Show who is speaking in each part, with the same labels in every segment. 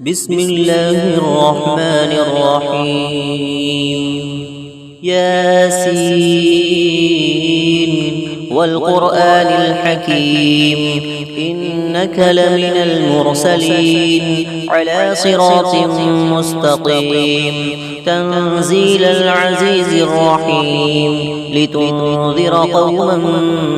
Speaker 1: بسم الله الرحمن الرحيم ياسين والقرآن الحكيم إنك لمن المرسلين على صراط مستقيم تنزيل العزيز الرحيم لتنذر قوما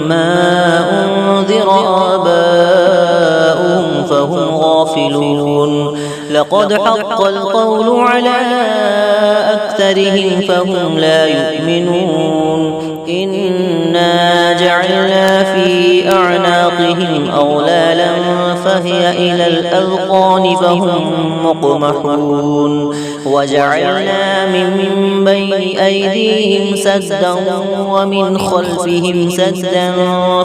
Speaker 1: ما أنذر آباؤهم فهم غافلون لقد حق القول على أكثرهم فهم لا يؤمنون إنا جعلنا في أعناقهم أغلالا فهي إلى الأذقان فهم مقمحون وجعلنا من بين أيديهم سدا ومن خلفهم سدا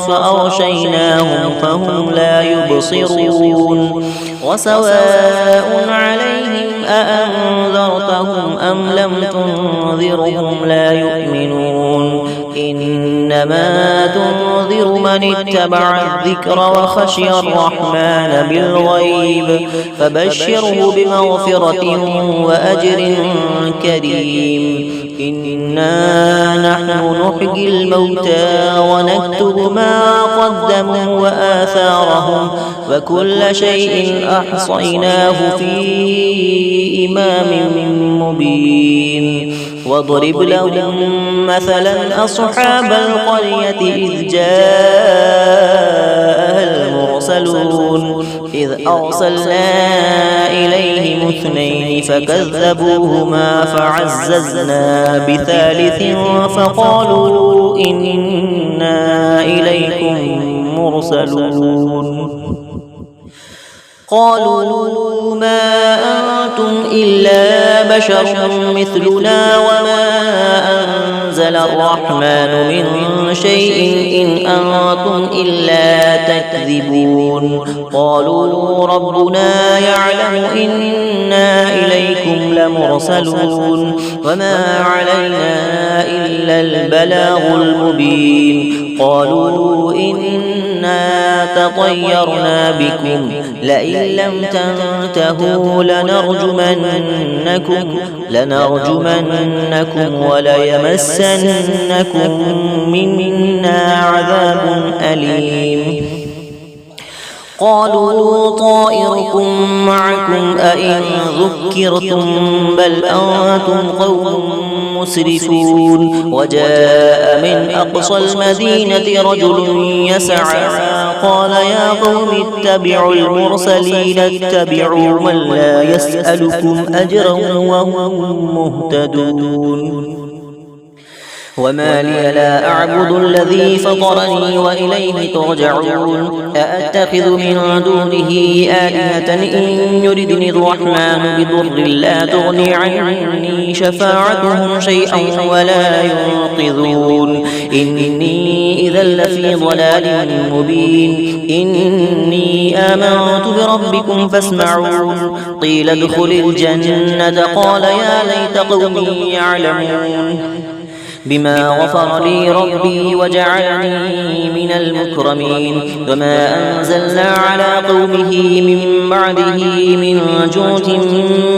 Speaker 1: فأغشيناهم فهم لا يبصرون وسواء عليهم أأنذرتهم أم لم تنذرهم لا يؤمنون إنما تنذر من اتبع الذكر وخشي الرحمن بالغيب فبشره بمغفرة وأجر كريم إنا نحن نحيي الموتى ونكتب ما قدموا وآثارهم وكل شيء أحصيناه في إمام مبين واضرب لهم مثلا أصحاب القرية إذ جاءها المرسلون إذ أرسلنا إليهم اثنين فكذبوهما فعززنا بثالث فقالوا إنا إليكم مرسلون قالوا ما أنتم إلا بشر مثلنا وما أنزل الرحمن من شيء إن أنتم إلا تكذبون قالوا ربنا يعلم إنا إليكم لمرسلون وما علينا إلا البلاغ المبين قالوا إنا تطيرنا بكم لئن لم تنتهوا لنرجمنكم وليمسنكم منا عذاب أليم قالوا طائركم معكم أئن ذكرتم بل أنتم قوم مسرفون وجاء من أقصى المدينة رجل يسعى قال يا قوم اتبعوا المرسلين اتبعوا من لا يسألكم أجرا وهم مهتدون وما لي لا أعبد الذي فطرني وإليه ترجعون أأتخذ من دونه آلهة إن يردني الرحمن بضر لا تغني عني شفاعتهم شيئا ولا ينقذون إني إذا لفي ضلال مبين إني آمنت بربكم فاسمعون قيل ادخل الجنة قال يا ليت قومي يعلمون بما غفر لي ربي وجعلني من المكرمين وما أنزلنا على قومه من بعده من جود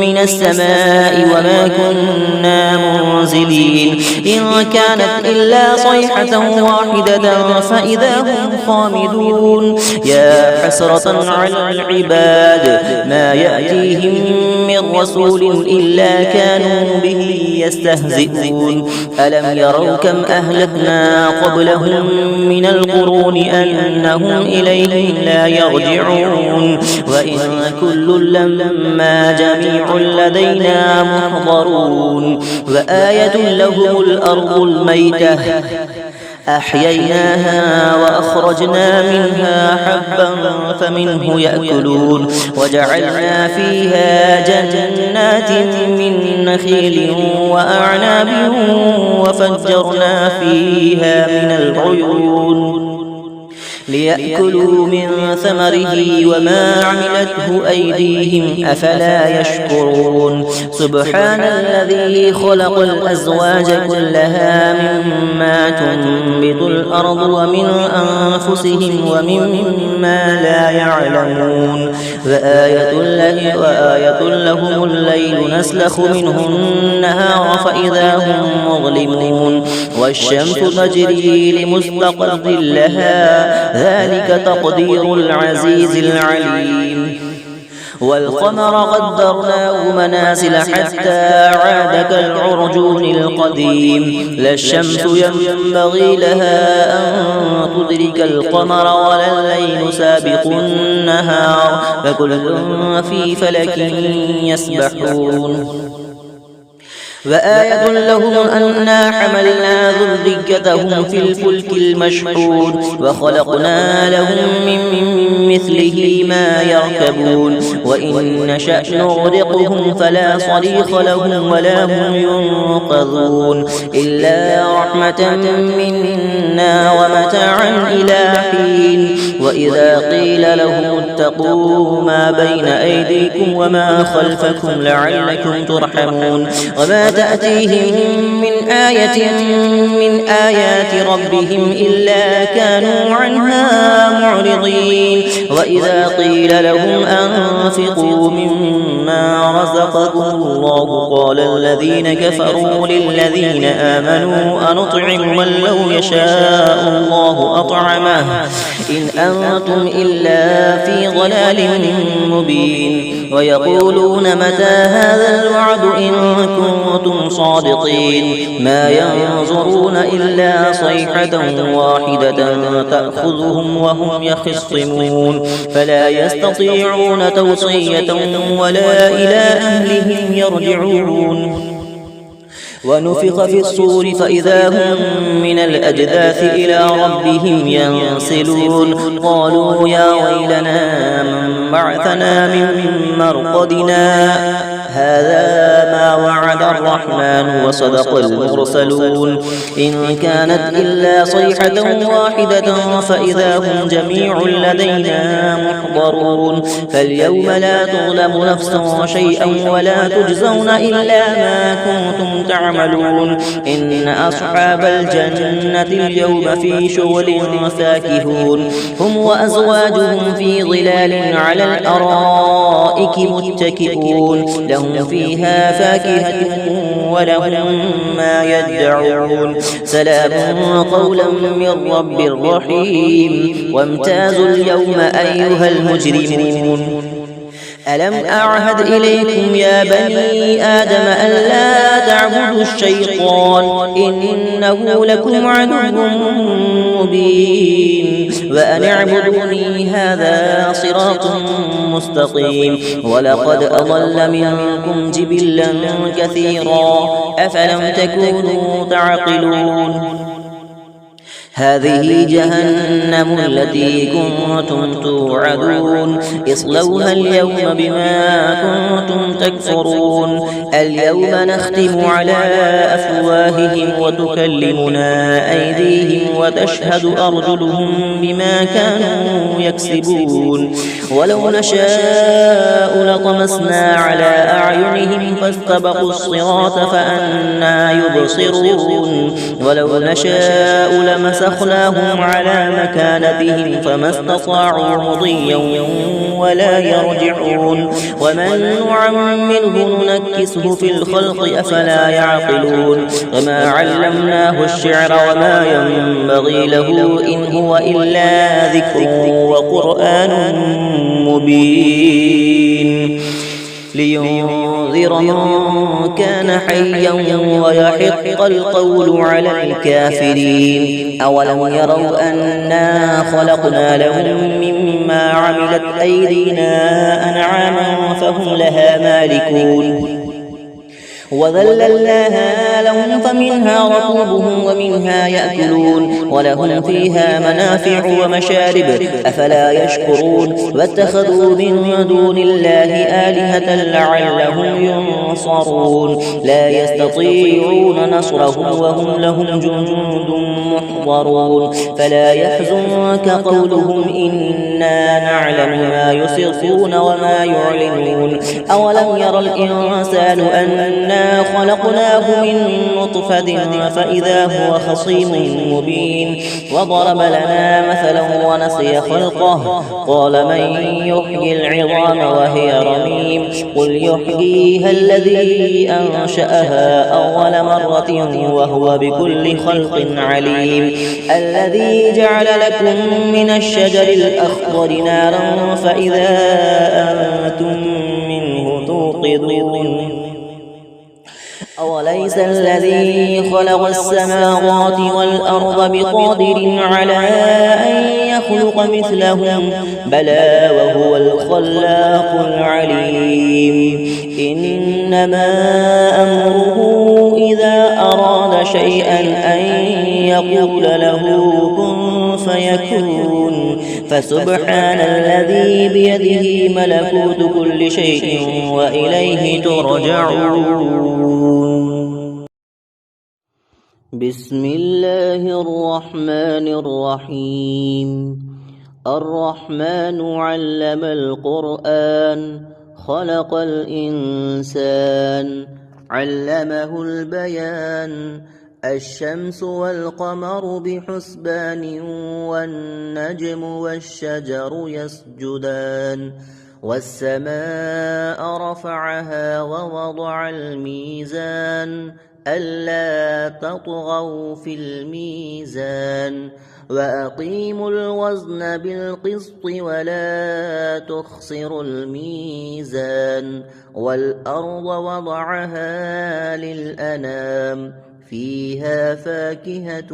Speaker 1: من السماء وما كنا منزلين إن كانت إلا صيحة واحدة فإذا هم خامدون يا حسرة على العباد ما يأتيهم من رسول إلا كانوا به يستهزئون ألم يروا كم أهلكنا قبلهم من القرون أنهم إليهم لا يرجعون وإن كل لما جميع لدينا محضرون وآية لهم الأرض الميتة أحييناها وأخرجنا منها حبا فمنه يأكلون وجعلنا فيها جنات من نخيل وأعناب وفجرنا فيها من العيون ليأكلوا من ثمره وما عملته أيديهم أفلا يشكرون سبحان الذي خلق الأزواج كلها مما تنبت الأرض ومن أنفسهم ومما لا يعلمون وآية لهم الليل نسلخ منه النهار فإذا هم مظلمون والشمس تجري لمستقر لها ذلك تقدير العزيز العليم والقمر قدرناه منازل حتى عاد كالعرجون القديم لا الشمس ينبغي لها أن تدرك القمر ولا الليل سابق النهار فكل في فلك يسبحون وآية لهم أنا حملنا ذريتهم في الفلك المشحون وخلقنا لهم من مثله ما يركبون وإن نشأ نغرقهم فلا صريخ لهم ولا هم ينقذون إلا رحمة منا ومتاعا إلى حين وإذا قيل لهم اتقوا ما بين أيديكم وما خلفكم لعلكم ترحمون وما تأتيهم من آية من آيات ربهم إلا كانوا عنها معرضين وإذا قيل لهم أنفقوا مما رزقكم الله قال الذين كفروا للذين آمنوا أنطعم من لو يشاء الله أطعمه إن أنتم إلا في ضلال مبين ويقولون متى هذا الوعد إن كنتم صادقين ما ينظرون إلا صيحة واحدة تأخذهم وهم يخصمون فلا يستطيعون توصية ولا إلى أهلهم يرجعون ونفخ في الصور فإذا هم من الأجداث إلى ربهم ينسلون قالوا يا ويلنا من بعثنا من مرقدنا هذا ما وعد الرحمن وصدق المرسلون إن كانت إلا صيحة واحدة فإذا هم جميع لدينا محضرون فاليوم لا تظلم نفس شيئا ولا تجزون إلا ما كنتم تعملون إن أصحاب الجنة اليوم في شغل فاكهون هم وأزواجهم في ظلال على الأرائك متكئون لهم فيها فاكهة ولهم ما يدعون سلام قولا من رب رحيم وامتازوا اليوم أيها المجرمون ألم أعهد إليكم يا بني آدم ألا تعبدوا الشيطان إنه لكم عدو مبين وأن اعبدوني هذا صراط مستقيم ولقد أضل منكم جبلا كثيرا أفلم تكونوا تعقلون هذه جهنم التي كنتم توعدون اصلوها اليوم بما كنتم تكفرون اليوم نختم على أفواههم وتكلمنا أيديهم وتشهد أرجلهم بما كانوا يكسبون ولو نشاء لطمسنا على أعينهم فاستبقوا الصراط فأنى يبصرون ولو نشاء لمسخناهم على مكانتهم فما استطاعوا مضيا ولا يرجعون ومن نعمره ننكسه في الخلق أفلا يعقلون وما علمناه الشعر وما ينبغي له إن هو إلا ذكر وقرآن مبين لينذر من كان حيا ويحق القول على الكافرين أولم يروا أنا خلقنا لهم مما عملت أيدينا أنعاما فهم لها مالكون وذللناها لهم فمنها ركوبهم ومنها يأكلون ولهم فيها منافع ومشارب أفلا يشكرون واتخذوا من دون الله آلهة لعلهم ينصرون لا يستطيعون نصرهم وهم لهم جند محضرون فلا يحزنك قولهم إنا نعلم ما يسرون وما يعلنون أولم ير الإنسان أنا خلقناه من نطفة فإذا هو خصيم مبين وضرب لنا مثلا ونسي خلقه قال من يحيي العظام وهي رميم قل يحييها الذي أنشأها أول مرة وهو بكل خلق عليم الذي جعل لكم من الشجر الأخضر نارا فإذا أنتم منه توقدون أوليس الذي خلق السماوات والأرض بقادر على أن يخلق مثلهم بلى وهو الخلاق العليم إنما أمره إذا أراد شيئا أن يقول له كن فيكون فسبحان الذي بيده ملكوت كل شيء وإليه ترجعون بسم الله الرحمن الرحيم الرحمن علم القرآن خلق الإنسان علمه البيان الشمس والقمر بحسبان والنجم والشجر يسجدان والسماء رفعها ووضع الميزان ألا تطغوا في الميزان وأقيموا الوزن بالقسط ولا تخسروا الميزان والأرض وضعها للأنام فيها فاكهة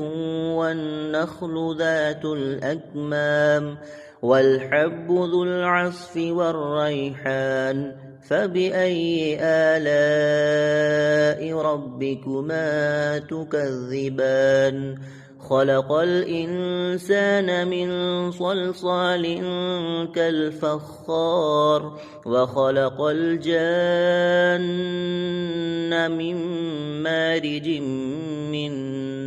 Speaker 1: والنخل ذات الأكمام والحب ذو العصف والريحان فبأي آلاء ربكما تكذبان خلق الإنسان من صلصال كالفخار وخلق الجان من مارج من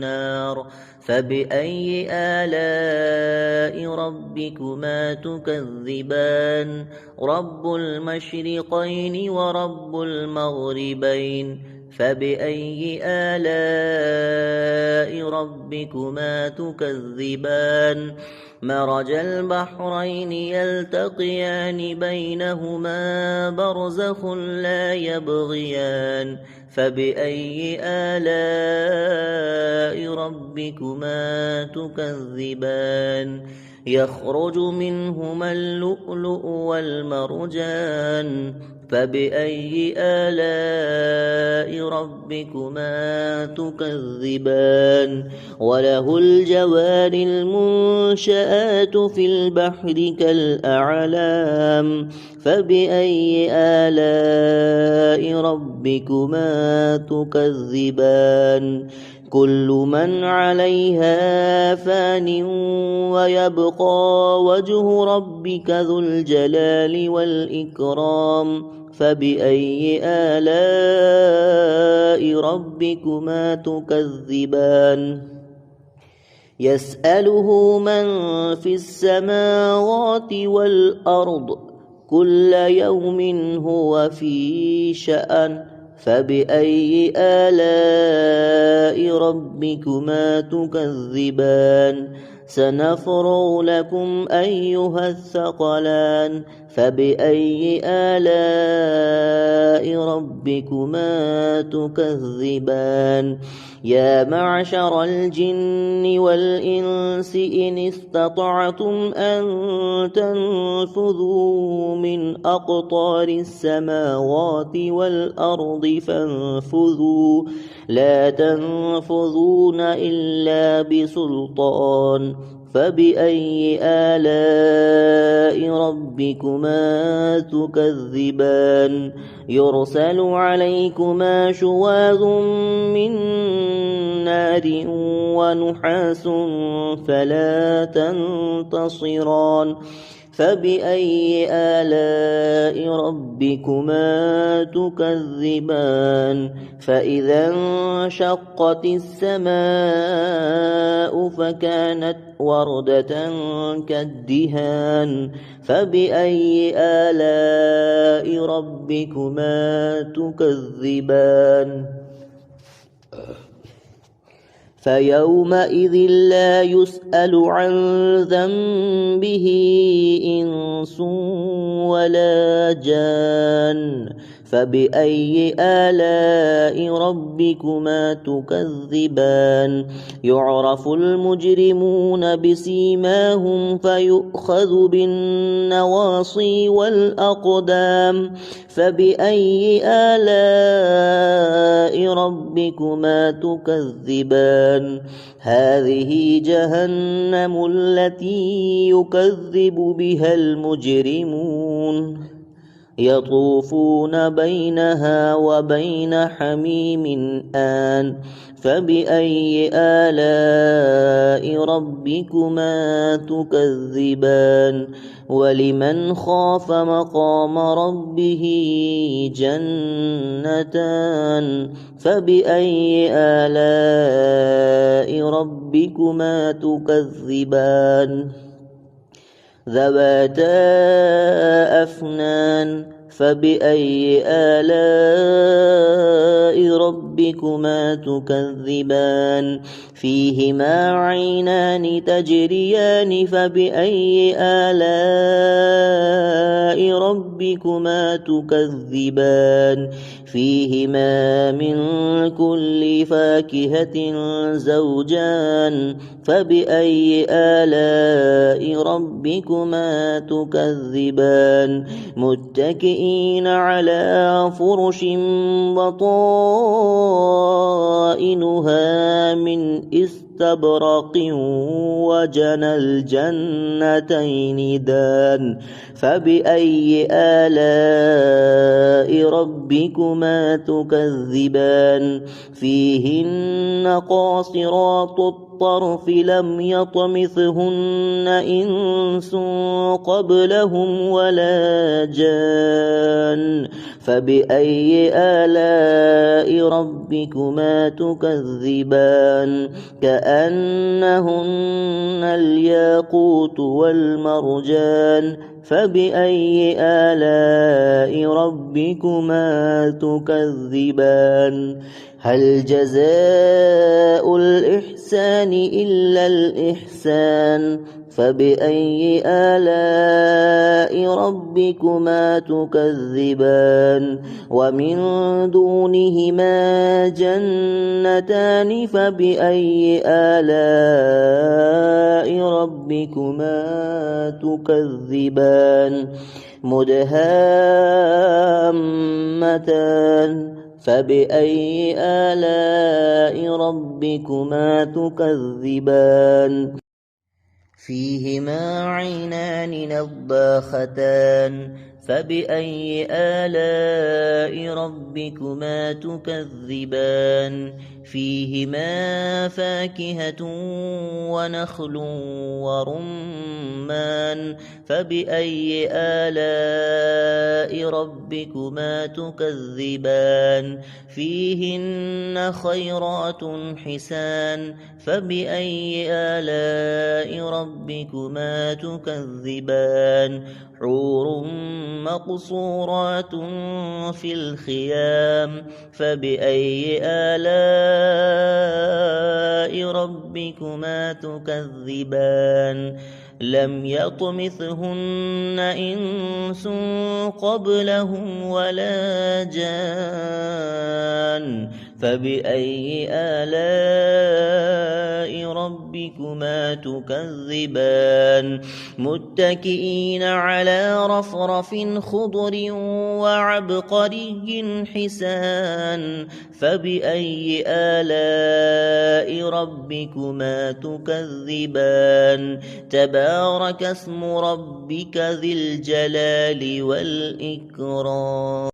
Speaker 1: نار فبأي آلاء ربكما تكذبان رب المشرقين ورب المغربين فبأي آلاء ربكما تكذبان مرج البحرين يلتقيان بينهما برزخ لا يبغيان فبأي آلاء ربكما تكذبان يخرج منهما اللؤلؤ والمرجان فبأي آلاء ربكما تكذبان وله الجوار المنشآت في البحر كالأعلام فبأي آلاء ربكما تكذبان كل من عليها فان ويبقى وجه ربك ذو الجلال والإكرام فبأي آلاء ربكما تكذبان يسأله من في السماوات والأرض كل يوم هو في شأن فبأي آلاء ربكما تكذبان سنفرغ لكم أيها الثقلان فبأي آلاء ربكما تكذبان يا معشر الجن والإنس إن استطعتم أن تنفذوا من أقطار السماوات والأرض فانفذوا لا تنفذون إلا بسلطان فبأي آلاء ربكما تكذبان يرسل عليكما شواظ من نار ونحاس فلا تنتصران فبأي آلاء ربكما تكذبان فإذا انشقت السماء فكانت وردة كالدهان فبأي آلاء ربكما تكذبان فيومئذ لا يسأل عن ذنبه إنس ولا جان فبأي آلاء ربكما تكذبان يعرف المجرمون بسيماهم فيؤخذ بالنواصي والأقدام فبأي آلاء ربكما تكذبان هذه جهنم التي يكذب بها المجرمون يطوفون بينها وبين حميم آن فبأي آلاء ربكما تكذبان ولمن خاف مقام ربه جنتان فبأي آلاء ربكما تكذبان ذواتا أفنان فبأي آلاء ربكما تكذبان فيهما عينان تجريان فبأي آلاء ربكما تكذبان فيهما من كل فاكهة زوجان فبأي آلاء ربكما تكذبان متكئين على فرش بطائنها من استبرق وجنى الجنتين دان فبأي آلاء ربكما تكذبان فيهن قاصرات الطرف لم يطمثهن إنس قبلهم ولا جان فبأي آلاء ربكما تكذبان كأنهن الياقوت والمرجان فبأي آلاء ربكما تكذبان هل جزاء الإحسان إلا الإحسان فبأي آلاء ربكما تكذبان ومن دونهما جنتان فبأي آلاء ربكما تكذبان مدهامتان فبأي آلاء ربكما تكذبان فيهما عينان نضاختان فبأي آلاء ربكما تكذبان فيهما فاكهة ونخل ورمان فبأي آلاء ربكما تكذبان فيهن خيرات حسان فبأي آلاء ربكما تكذبان حور مقصورات في الخيام فبأي آلاء ربكما تكذبان لم يطمثهن إنس قبلهم ولا جان فبأي آلاء ربكما تكذبان متكئين على رفرف خضر وعبقري حسان فبأي آلاء ربكما تكذبان تبارك اسم ربك ذي الجلال والإكرام.